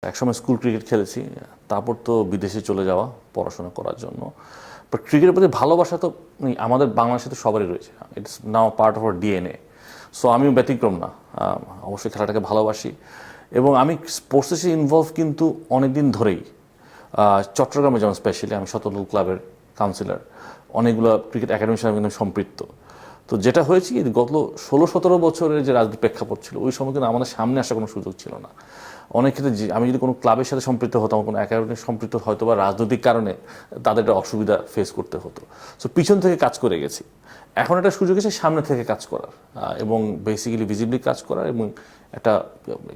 একসময় school cricket খেলেছি, তারপর তো বিদেশে চলে যাওয়া পড়াশোনা করার জন্য। বাট ক্রিকেটের প্রতি ভালোবাসা তো আমাদের বাংলাদেশে তো সবারই রয়েছে, it's now part of our DNA. So আমিও ব্যতিক্রম না, অবশ্যই খেলাটাকে ভালোবাসি এবং আমি স্পোর্টসে ইনভলভ কিন্তু অনেক দিন ধরেই। চট্টগ্রামে যেমন স্পেশালি আমি শতদল ক্লাবের কাউন্সিলর, অনেকগুলো ক্রিকেট একাডেমির সাথে কিন্তু সম্পৃক্ত। তো যেটা হয়েছে কি, গত 16-17 বছরের যে রাজনৈতিক প্রেক্ষাপট ছিল, ওই সময় কিন্তু আমাদের সামনে আসার কোনো সুযোগ ছিল না। অনেক ক্ষেত্রে আমি যদি কোনো ক্লাবের সাথে সম্পৃক্ত হতাম, কোনো একাডেমির সম্পৃক্ত হয়তো বা রাজনৈতিক কারণে তাদের একটা অসুবিধা ফেস করতে হতো। সো পিছন থেকে কাজ করে গেছি। এখন একটা সুযোগ এসে সামনে থেকে কাজ করার এবং বেসিক্যালি ভিজিবলি কাজ করার এবং একটা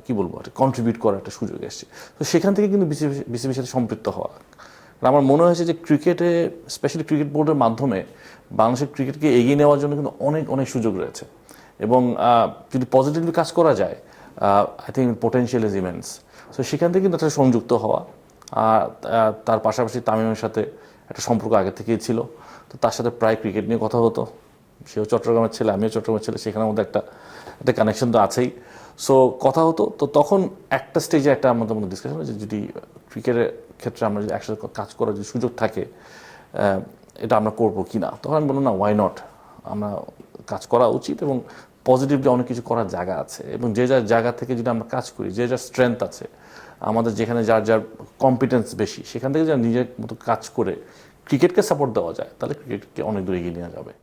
কি বলবো একটা কন্ট্রিবিউট করার একটা সুযোগ এসেছে। তো সেখান থেকে কিন্তু বিসিবির সাথে সম্পৃক্ত হওয়া। আমার মনে হয়েছে যে ক্রিকেটে, স্পেশালি ক্রিকেট বোর্ডের মাধ্যমে বাংলাদেশের ক্রিকেটকে এগিয়ে নেওয়ার জন্য কিন্তু অনেক অনেক সুযোগ রয়েছে এবং যদি পজিটিভলি কাজ করা যায়, I think potential is immense. So সেখান থেকে কিন্তু একটা সংযুক্ত হওয়া। আর তার পাশাপাশি তামিমের সাথে একটা সম্পর্ক আগে থেকেই ছিল, তো তার সাথে প্রায় ক্রিকেট নিয়ে কথা হতো। সেও চট্টগ্রামের ছেলে, আমিও চট্টগ্রামের ছেলে, সেখানের মধ্যে একটা একটা কানেকশন তো আছেই। সো কথা হতো। তো তখন একটা স্টেজে একটা আমাদের মধ্যে ডিসকাশন হয়েছে, যদি ক্রিকেটের ক্ষেত্রে আমরা যদি একসাথে কাজ করার যদি সুযোগ থাকে, এটা আমরা করবো কি না। তখন আমি বললাম না, ওয়াই নট, আমরা কাজ করা উচিত এবং পজিটিভলি অনেক কিছু করার জায়গা আছে এবং যে যার জায়গা থেকে যদি আমরা কাজ করি, যে যার স্ট্রেংথ আছে, আমাদের যেখানে যার যার কম্পিটেন্স বেশি, সেখান থেকে যদি নিজের মতো কাজ করে ক্রিকেটকে সাপোর্ট দেওয়া যায়, তাহলে ক্রিকেটকে অনেক দূর এগিয়ে নেওয়া যাবে।